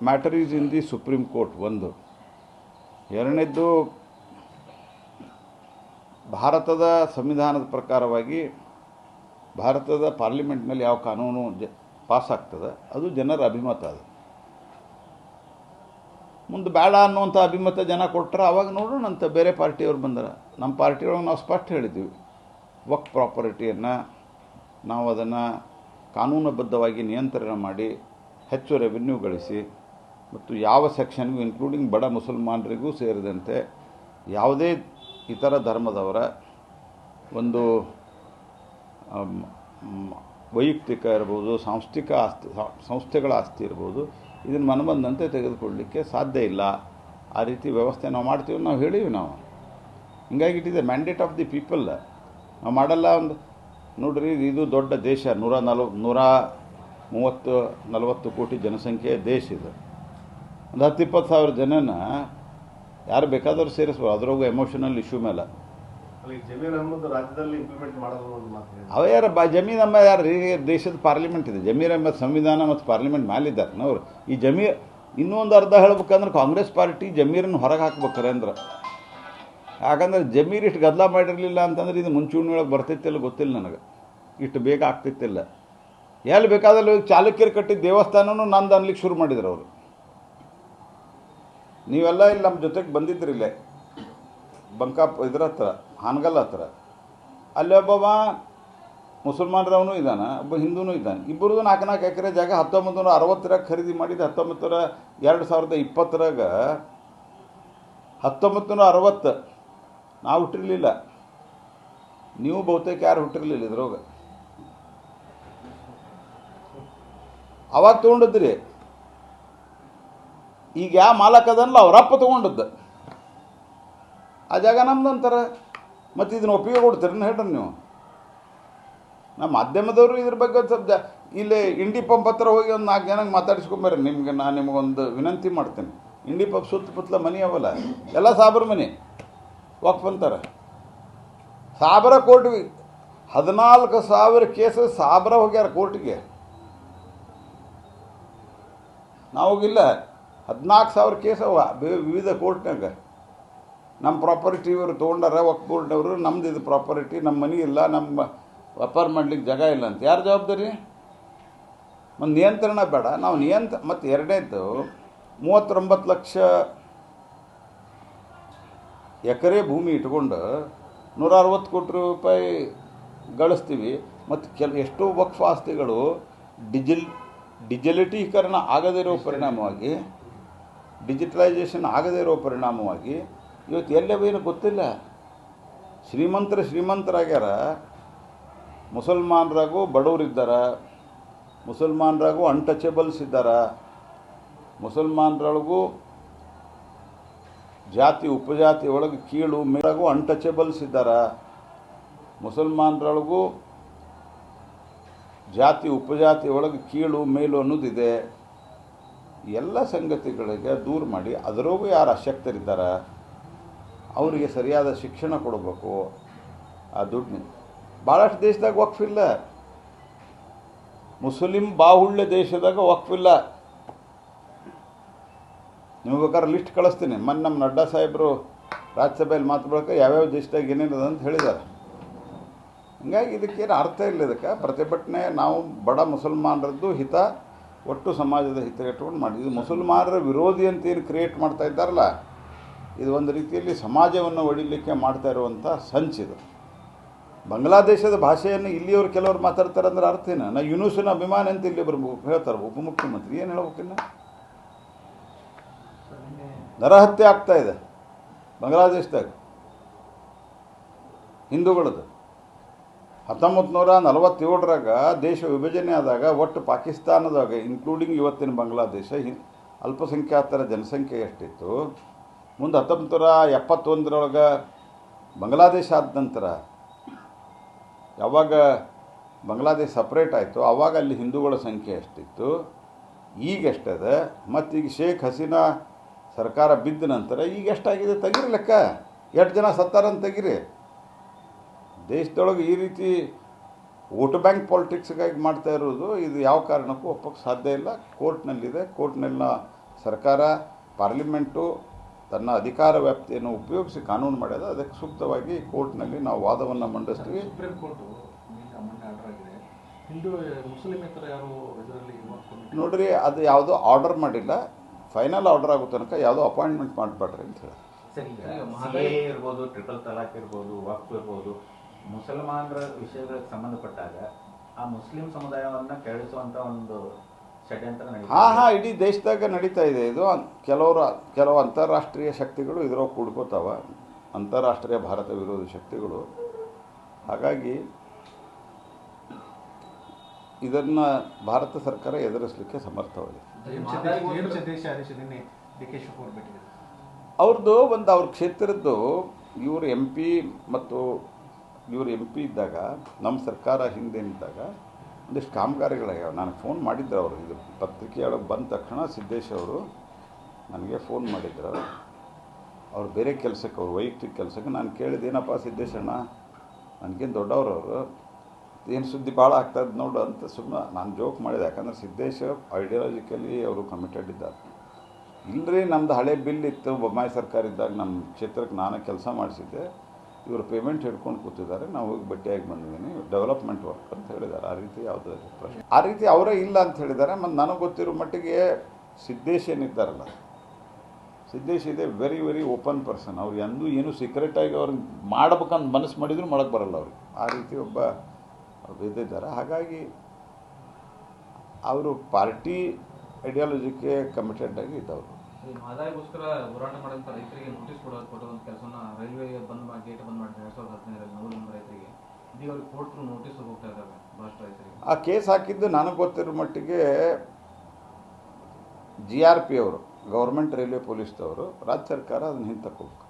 Matter is in the supreme court ಒಂದು. ಎರಡನೇದ್ದು, ಭಾರತದ ಸಂವಿಧಾನದ ಪ್ರಕಾರವಾಗಿ ಭಾರತದ ಪಾರ್ಲಿಮೆಂಟ್ನಲ್ಲಿ ಯಾವ ಕಾನೂನು ಪಾಸ್ ಆಗ್ತದೆ ಅದು ಜನರ ಅಭಿಮತ. ಅದು ಮುಂದೆ ಬೇಡ ಅನ್ನುವಂಥ ಅಭಿಮತ ಜನ ಕೊಟ್ಟರೆ ಅವಾಗ ನೋಡೋಣ ಅಂತ. ಬೇರೆ ಪಾರ್ಟಿಯವ್ರು ಬಂದರೆ ನಮ್ಮ ಪಾರ್ಟಿಯೊಳಗೆ ನಾವು ಸ್ಪಷ್ಟ ಹೇಳಿದ್ದೀವಿ, ವಕ್ಫ್ ಪ್ರಾಪರ್ಟಿಯನ್ನು ನಾವು ಅದನ್ನು ಕಾನೂನುಬದ್ಧವಾಗಿ ನಿಯಂತ್ರಣ ಮಾಡಿ ಹೆಚ್ಚು ರೆವಿನ್ಯೂ ಗಳಿಸಿ ಮತ್ತು ಯಾವ ಸೆಕ್ಷನ್ಗೂ ಇನ್ಕ್ಲೂಡಿಂಗ್ ಬಡ ಮುಸಲ್ಮಾನರಿಗೂ ಸೇರಿದಂತೆ ಯಾವುದೇ ಇತರ ಧರ್ಮದವರ ಒಂದು ವೈಯಕ್ತಿಕ ಇರ್ಬೋದು, ಸಾಂಸ್ಥಿಕ ಆಸ್ತಿ, ಸಂಸ್ಥೆಗಳ ಆಸ್ತಿ ಇರ್ಬೋದು, ಇದನ್ನು ಮನಬಂದಂತೆ ತೆಗೆದುಕೊಳ್ಳಲಿಕ್ಕೆ ಸಾಧ್ಯ ಇಲ್ಲ. ಆ ರೀತಿ ವ್ಯವಸ್ಥೆ ನಾವು ಮಾಡ್ತೀವಿ, ನಾವು ಹೇಳೀವಿ. ನಾವು ಹಿಂಗಾಗಿ it is A mandate of the people. ನಾವು ಮಾಡಲ್ಲ. ಒಂದು ನೋಡ್ರಿ, ಇದು ದೊಡ್ಡ ದೇಶ, 130-140 ಕೋಟಿ ಜನಸಂಖ್ಯೆಯ ದೇಶ ಇದು. ಒಂದು 10-20 ಸಾವಿರ ಜನನ ಯಾರು ಬೇಕಾದರೂ ಸೇರಿಸ್ಬೋದು, ಅದರಾಗೂ ಎಮೋಷನಲ್ ಇಶ್ಯೂ ಮೇಲೆ. ಜಮೀರ್ ಅಹ್ಮದ್ ರಾಜ್ಯದಲ್ಲಿ ಇಂಪ್ಲಿಮೆಂಟ್ ಮಾಡೋದು ಅವ ಯಾರು ಜಮೀರ್ ಅಹ್ಮದ್ ಯಾರು ರೀ? ದೇಶದ ಪಾರ್ಲಿಮೆಂಟ್ ಇದೆ. ಜಮೀರ್ ಅಹ್ಮದ್ ಸಂವಿಧಾನ ಮತ್ತು ಪಾರ್ಲಿಮೆಂಟ್ ಮೇಲಿದ್ದಾರೆ ಅವರು. ಈ ಜಮೀರ್ ಇನ್ನೂ ಒಂದು ಅರ್ಧ ಹೇಳ್ಬೇಕಂದ್ರೆ ಕಾಂಗ್ರೆಸ್ ಪಾರ್ಟಿ ಜಮೀರನ್ನು ಹೊರಗೆ ಹಾಕ್ಬೇಕಾರೆ ಅಂದ್ರೆ, ಯಾಕಂದ್ರೆ ಜಮೀರ್ ಇಷ್ಟು ಗದ್ದಲ ಮಾಡಿರಲಿಲ್ಲ ಅಂತಂದ್ರೆ ಇದು ಮುಂಚೂಣಿ ಒಳಗೆ ಬರ್ತಿತ್ತಿಲ್ಲ, ಗೊತ್ತಿಲ್ಲ ನನಗೆ. ಇಷ್ಟು ಬೇಗ ಆಗ್ತಿತ್ತಿಲ್ಲ. ಎಲ್ಲಿ ಬೇಕಾದಲ್ಲಿ ಹೋಗಿ ಚಾಲುಕ್ಯರು ಕಟ್ಟಿದ್ದ ದೇವಸ್ಥಾನನೂ ನಂದು ಅನ್ಲಿಕ್ಕೆ ಶುರು ಮಾಡಿದ್ರು ಅವರು. ನೀವೆಲ್ಲ ಇಲ್ಲಿ ನಮ್ಮ ಜೊತೆಗೆ ಬಂದಿದ್ರಿ, ಇಲ್ಲೇ ಇದ್ರ ಹತ್ರ, ಹಾನಗಲ್ ಹತ್ರ. ಅಲ್ಲಿ ಒಬ್ಬವ ಮುಸಲ್ಮಾನರವನು ಇದ್ದಾನೆ, ಒಬ್ಬ ಹಿಂದೂನೂ ಇದ್ದಾನೆ. ಇಬ್ಬರದು 4 ಎಕರೆ ಜಾಗ 1960 ಖರೀದಿ ಮಾಡಿದ್ದು. 2020 1960 ನಾವು ಹುಟ್ಟಿರಲಿಲ್ಲ, ನೀವು ಬಹುತೇಕ ಯಾರು ಹುಟ್ಟಿರಲಿಲ್ಲ ಇದ್ರೊಳಗೆ. ಅವಾಗ ತೊಗೊಂಡಿದ್ರಿ. ಈಗ ಯಾವ ಮಾಲಕ್ ಅದನ್ನಲ್ಲ ಅವರಪ್ಪ ತೊಗೊಂಡದ್ದು. ಆ ಜಾಗ ನಮ್ದು ಅಂತಾರೆ. ಮತ್ತು ಇದನ್ನು ಒಪ್ಪಿಗೆ ಕೊಡ್ತೀರಿ ಹೇಳ್ರಿ ನೀವು? ನಮ್ಮ ಮಾಧ್ಯಮದವರು ಇದ್ರ ಬಗ್ಗೆ ಸ್ವಲ್ಪ ಇಲ್ಲಿ ಇಂಡಿ ಪಂಪ್ ಹತ್ರ ಹೋಗಿ ಒಂದು 4 ಜನಕ್ಕೆ ಮಾತಾಡಿಸ್ಕೊಂಬರ್ರಿ. ನಾನು ನಿಮಗೊಂದು ವಿನಂತಿ ಮಾಡ್ತೇನೆ. ಇಂಡಿ ಪಂಪ್ ಸುತ್ತಮುತ್ತಲ ಮನೆ ಅವಲ್ಲ, ಎಲ್ಲ ಸಾಬ್ರ ಮನೆ ವಕ್ಫ್ ಅಂತಾರೆ. ಸಾಬ್ರ ಕೋರ್ಟ್ಗೆ 14,000 ಕೇಸ್ ಸಾಬ್ರ ಹೋಗ್ಯಾರ ಕೋರ್ಟಿಗೆ. ನಾವು ಹೋಗಿಲ್ಲ. 14,000 ಕೇಸ್ ಅವ ವಿವಿಧ ಕೋರ್ಟ್ನಾಗ. ನಮ್ಮ ಪ್ರಾಪರ್ಟಿ ಇವರು ತೊಗೊಂಡಾರ, ವಕ್ಫ್ ಬೋರ್ಡ್ನವರು. ನಮ್ದು ಇದು ಪ್ರಾಪರ್ಟಿ, ನಮ್ಮ ಮನೆ ಇಲ್ಲ, ನಮ್ಮ ವ್ಯಾಪಾರ ಮಾಡ್ಲಿಕ್ಕೆ ಜಾಗ ಇಲ್ಲ ಅಂತ. ಯಾರು ಜವಾಬ್ದಾರಿ? ಒಂದು ನಿಯಂತ್ರಣ ಬೇಡ. ನಾವು ಮತ್ತು ಎರಡನೇದು 39 ಲಕ್ಷ ಎಕರೆ ಭೂಮಿ ಇಟ್ಕೊಂಡು 160 ಕೋಟಿ ರೂಪಾಯಿ ಗಳಿಸ್ತೀವಿ. ಮತ್ತು ಎಷ್ಟೋ ವಕ್ಫ್ ಆಸ್ತಿಗಳು ಡಿಜಿಟಲೀಕರಣ ಆಗದಿರೋ ಪರಿಣಾಮವಾಗಿ, ಡಿಜಿಟಲೈಸೇಷನ್ ಆಗದೇ ಇರೋ ಪರಿಣಾಮವಾಗಿ ಇವತ್ತು ಎಲ್ಲವೇನು ಗೊತ್ತಿಲ್ಲ. ಶ್ರೀಮಂತರಾಗ್ಯಾರ. ಮುಸಲ್ಮಾನರಾಗೂ ಬಡವರಿದ್ದಾರೆ, ಮುಸಲ್ಮಾನರಾಗೂ ಅನ್ಟಚಬಲ್ಸ್ ಇದ್ದಾರೆ, ಮುಸಲ್ಮಾನರೊಳಗೂ ಜಾತಿ ಉಪಜಾತಿ ಒಳಗೆ ಕೀಳು ಮೇಲಾಗೂ ಅನ್ಟಚಬಲ್ಸ್ ಇದ್ದಾರೆ, ಮುಸಲ್ಮಾನರೊಳಗೂ ಜಾತಿ ಉಪಜಾತಿ ಒಳಗೆ ಕೀಳು ಮೇಲು ಅನ್ನೋದಿದೆ. ಎಲ್ಲ ಸಂಗತಿಗಳಿಗೆ ದೂರ ಮಾಡಿ ಅದರೊಳಗೂ ಯಾರು ಅಶಕ್ತರಿದ್ದಾರೆ ಅವರಿಗೆ ಸರಿಯಾದ ಶಿಕ್ಷಣ ಕೊಡಬೇಕು. ಆ ದುಡ್ಡು ಭಾಳಷ್ಟು ದೇಶದಾಗ ವಕ್ಫ್ ಇಲ್ಲ. ಮುಸ್ಲಿಂ ಬಾಹುಳ್ಯ ದೇಶದಾಗ ವಕ್ಫ್ ಇಲ್ಲ. ನಿಮಗೆ ಬೇಕಾದ್ರೆ ಲಿಸ್ಟ್ ಕಳಿಸ್ತೀನಿ. ಮೊನ್ನೆ ನಮ್ಮ ನಡ್ಡಾ ಸಾಹೇಬರು ರಾಜ್ಯಸಭೆಯಲ್ಲಿ ಮಾತಾಡೋಕೆ ಯಾವ್ಯಾವ ದೇಶದಾಗ ಏನೇನದ ಅಂತ ಹೇಳಿದ್ದಾರೆ. ಹೀಗಾಗಿ ಇದಕ್ಕೇನು ಅರ್ಥ ಇಲ್ಲ. ಇದಕ್ಕೆ ಪ್ರತಿಭಟನೆ ನಾವು ಬಡ ಮುಸಲ್ಮಾನರದ್ದು ಹಿತ, ಒಟ್ಟು ಸಮಾಜದ ಹಿತ ಇಟ್ಕೊಂಡು ಮಾಡಿ. ಇದು ಮುಸಲ್ಮಾನರ ವಿರೋಧಿ ಅಂತ ಏನು ಕ್ರಿಯೇಟ್ ಮಾಡ್ತಾ ಇದ್ದಾರಲ್ಲ, ಇದು ಒಂದು ರೀತಿಯಲ್ಲಿ ಸಮಾಜವನ್ನು ಒಡಿಲಿಕ್ಕೆ ಮಾಡ್ತಾ ಇರುವಂಥ ಸಂಚಿದು. ಬಾಂಗ್ಲಾದೇಶದ ಭಾಷೆಯನ್ನು ಇಲ್ಲಿಯವರು ಕೆಲವರು ಮಾತಾಡ್ತಾರೆ ಅಂದ್ರೆ ಅರ್ಥ ಏನು? ನಾ ಯುನೂಸಿನ ಅಭಿಮಾನ ಅಂತ ಇಲ್ಲಿ ಬರ್ಬೇಕು ಹೇಳ್ತಾರೆ ಉಪಮುಖ್ಯಮಂತ್ರಿ. ಏನು ಹೇಳ್ಬೇಕಿನ್ನ? ನರಹತ್ಯೆ ಆಗ್ತಾ ಇದೆ ಬಾಂಗ್ಲಾದೇಶದಾಗ ಹಿಂದೂಗಳದ್ದು. 1947 ದೇಶ ವಿಭಜನೆ ಆದಾಗ ಒಟ್ಟು ಪಾಕಿಸ್ತಾನದಾಗ ಇನ್ಕ್ಲೂಡಿಂಗ್ ಇವತ್ತಿನ ಬಾಂಗ್ಲಾದೇಶ ಅಲ್ಪಸಂಖ್ಯಾತರ ಜನಸಂಖ್ಯೆ ಎಷ್ಟಿತ್ತು. ಮುಂದೆ 1971 ಬಾಂಗ್ಲಾದೇಶ ಆದ ನಂತರ ಯಾವಾಗ ಬಾಂಗ್ಲಾದೇಶ ಸಪ್ರೇಟ್ ಆಯಿತು ಆವಾಗ ಅಲ್ಲಿ ಹಿಂದೂಗಳ ಸಂಖ್ಯೆ ಎಷ್ಟಿತ್ತು, ಈಗ ಎಷ್ಟದೆ. ಮತ್ತೀಗ ಶೇಖ್ ಹಸೀನಾ ಸರ್ಕಾರ ಬಿದ್ದ ನಂತರ ಈಗ ಎಷ್ಟಾಗಿದೆ ತೆಗೀರಿ ಲೆಕ್ಕ. ಎಷ್ಟು ಜನ ಸತ್ತಾರಂತ ತೆಗೀರಿ. ದೇಶದೊಳಗೆ ಈ ರೀತಿ ವೋಟ್ ಬ್ಯಾಂಕ್ ಪಾಲಿಟಿಕ್ಸ್ಗಾಗಿ ಮಾಡ್ತಾ ಇರೋದು ಇದು ಯಾವ ಕಾರಣಕ್ಕೂ ಒಪ್ಪಕ್ಕೆ ಸಾಧ್ಯ ಇಲ್ಲ. ಕೋರ್ಟ್ನಲ್ಲಿದೆ. ಕೋರ್ಟ್ನಲ್ಲಿ ಸರ್ಕಾರ ಪಾರ್ಲಿಮೆಂಟು ತನ್ನ ಅಧಿಕಾರ ವ್ಯಾಪ್ತಿಯನ್ನು ಉಪಯೋಗಿಸಿ ಕಾನೂನು ಮಾಡ್ಯದ, ಅದಕ್ಕೆ ಸೂಕ್ತವಾಗಿ ಕೋರ್ಟ್ನಲ್ಲಿ ನಾವು ವಾದವನ್ನು ಮಂಡಿಸ್ತೀವಿ. ಸುಪ್ರೀಂ ಕೋರ್ಟು ಮೊನ್ನೆ ಆರ್ಡರ್ ಆಗಿದೆ, ಹಿಂದೂ ಮುಸ್ಲಿಮೇತರ ಯಾರು ಇದರಲ್ಲಿ ನೋಡ್ರಿ, ಅದು ಯಾವುದೋ ಆರ್ಡರ್ ಮಾಡಿಲ್ಲ, ಫೈನಲ್ ಆರ್ಡರ್ ಆಗೋ ತನಕ ಯಾವುದೋ ಅಪಾಯಿಂಟ್ಮೆಂಟ್ ಮಾಡಬೇಡ್ರಿ ಅಂತ ಹೇಳಿ. CAA ಇರ್ಬೋದು, ಟ್ರಿಪಲ್ ತಲಾಕ್ ಇರ್ಬೋದು, ವಕ್ಫ್ ಇರ್ಬೋದು, ಮುಸಲ್ಮಾನರ ವಿಷಯಗಳಿಗೆ ಸಂಬಂಧಪಟ್ಟಾಗ ಆ ಮುಸ್ಲಿಂ ಸಮುದಾಯವನ್ನು ಕೆರಳಿಸುವಂಥ ಒಂದು ಷಡ್ಯಂತ್ರ ನಡೀತಾ ಹಾಂ, ಇಡೀ ದೇಶದಾಗ ನಡೀತಾ ಇದೆ ಇದು. ಕೆಲವು ಅಂತಾರಾಷ್ಟ್ರೀಯ ಶಕ್ತಿಗಳು ಇದ್ರೊಳಗೆ ಕೂಡ್ಕೋತಾವ, ಅಂತಾರಾಷ್ಟ್ರೀಯ ಭಾರತ ವಿರೋಧಿ ಶಕ್ತಿಗಳು. ಹಾಗಾಗಿ ಇದನ್ನು ಭಾರತ ಸರ್ಕಾರ ಎದುರಿಸಲಿಕ್ಕೆ ಸಮರ್ಥವಾಗಿದೆ. ಅವ್ರದ್ದು ಅವ್ರ ಕ್ಷೇತ್ರದ್ದು ಇವರು MP ಮತ್ತು ಇವರು MP ಇದ್ದಾಗ, ನಮ್ಮ ಸರ್ಕಾರ ಹಿಂದೇನಿದ್ದಾಗ ಒಂದಿಷ್ಟು ಕಾಮಗಾರಿಗಳಾಗ್ಯಾವ. ನನಗೆ ಫೋನ್ ಮಾಡಿದ್ರು ಅವರು, ಇದು ಪತ್ರಿಕೆಯೊಳಗೆ ಬಂದ ತಕ್ಷಣ ಸಿದ್ದೇಶ್ ಅವರು ನನಗೆ ಫೋನ್ ಮಾಡಿದ್ರು. ಅವ್ರು ಬೇರೆ ಕೆಲಸಕ್ಕೆ, ಅವ್ರು ವೈಯಕ್ತಿಕ ಕೆಲಸಕ್ಕೆ. ನಾನು ಕೇಳಿದ್ದೇನಪ್ಪ ಸಿದ್ದೇಶಣ್ಣ, ನನಗೇನು ದೊಡ್ಡವರು ಅವರು, ಏನು ಸುದ್ದಿ ಭಾಳ ಆಗ್ತದೆ ನೋಡು ಅಂತ ಸುಮ್ಮನೆ ನಾನು ಜೋಕ್ ಮಾಡಿದೆ. ಯಾಕಂದರೆ ಸಿದ್ದೇಶ್ ಐಡಿಯಾಲಜಿಕಲಿ ಅವರು ಕಮಿಟೆಡ್ ಇದ್ದಾರೆ. ಇಲ್ಲರಿ, ನಮ್ಮದು ಹಳೆ ಬಿಲ್ ಇತ್ತು, ಬೊಮ್ಮಾಯಿ ಸರ್ಕಾರ ಇದ್ದಾಗ ನಮ್ಮ ಕ್ಷೇತ್ರಕ್ಕೆ ನಾನು ಕೆಲಸ ಮಾಡಿಸಿದ್ದೆ, ಇವರು ಪೇಮೆಂಟ್ ಹಿಡ್ಕೊಂಡು ಕೂತಿದ್ದಾರೆ, ನಾವು ಹೋಗಿ ಬಡ್ಡಿಯಾಗಿ ಬಂದಿದ್ದೀನಿ, ಡೆವಲಪ್ಮೆಂಟ್ ವರ್ಕ್ ಅಂತ ಹೇಳಿದ್ದಾರೆ. ಆ ರೀತಿ ಯಾವುದೇ ಪ್ರಶ್ನೆ, ಆ ರೀತಿ ಅವರೇ ಇಲ್ಲ ಅಂತ ಹೇಳಿದ್ದಾರೆ. ಮತ್ತು ನನಗೆ ಗೊತ್ತಿರೋ ಮಟ್ಟಿಗೆ ಸಿದ್ದೇಶ್ ಏನಿದ್ದಾರಲ್ಲ, ಸಿದ್ದೇಶ್ ಇದೆ ವೆರಿ ವೆರಿ ಓಪನ್ ಪರ್ಸನ್. ಅವ್ರು ಎಂದೂ ಏನು ಸೀಕ್ರೆಟಾಗಿ ಅವ್ರಿಗೆ ಮಾಡ್ಬೇಕಂತ ಮನಸ್ಸು ಮಾಡಿದ್ರು ಮಾಡೋಕ್ಕೆ ಬರಲ್ಲ ಅವ್ರಿಗೆ. ಆ ರೀತಿ ಒಬ್ಬ ಇದ್ದಾರೆ. ಹಾಗಾಗಿ ಅವರು ಪಾರ್ಟಿ ಐಡಿಯಾಲಜಿಗೆ ಕಮಿಟೆಡ್ ಆಗಿ ಇದ್ದವರು. ಆದಾಯಕ್ಕೋಸ್ಕರ ಹೋರಾಟ ಮಾಡಿದಂಥ ರೈತರಿಗೆ ನೋಟಿಸ್ ಕೊಡುವಂಥ ಕೆಲಸನ ರೈಲ್ವೆ ಗೇಟ್ ಬಂದ್ ಮಾಡಿ 2015ರಲ್ಲಿ ನವಲಗುಂದ ರೈತರಿಗೆ ಇದೀಗ ಅವ್ರಿಗೆ ಕೋರ್ಟ್ ನೋಟಿಸ್ ಹೋಗ್ತಾ ಇದ್ದಾವೆ ಬಹಳಷ್ಟು ರೈತರಿಗೆ. ಆ ಕೇಸ್ ಹಾಕಿದ್ದು ನನಗೆ ಗೊತ್ತಿರೋ ಮಟ್ಟಿಗೆ GRP ಅವರು, ಗೌರ್ಮೆಂಟ್ ರೈಲ್ವೆ ಪೊಲೀಸ್ದವರು, ರಾಜ್ಯ ಸರ್ಕಾರ ಅದನ್ನು ಹಿಂದೆ ತಗೋಬೇಕು.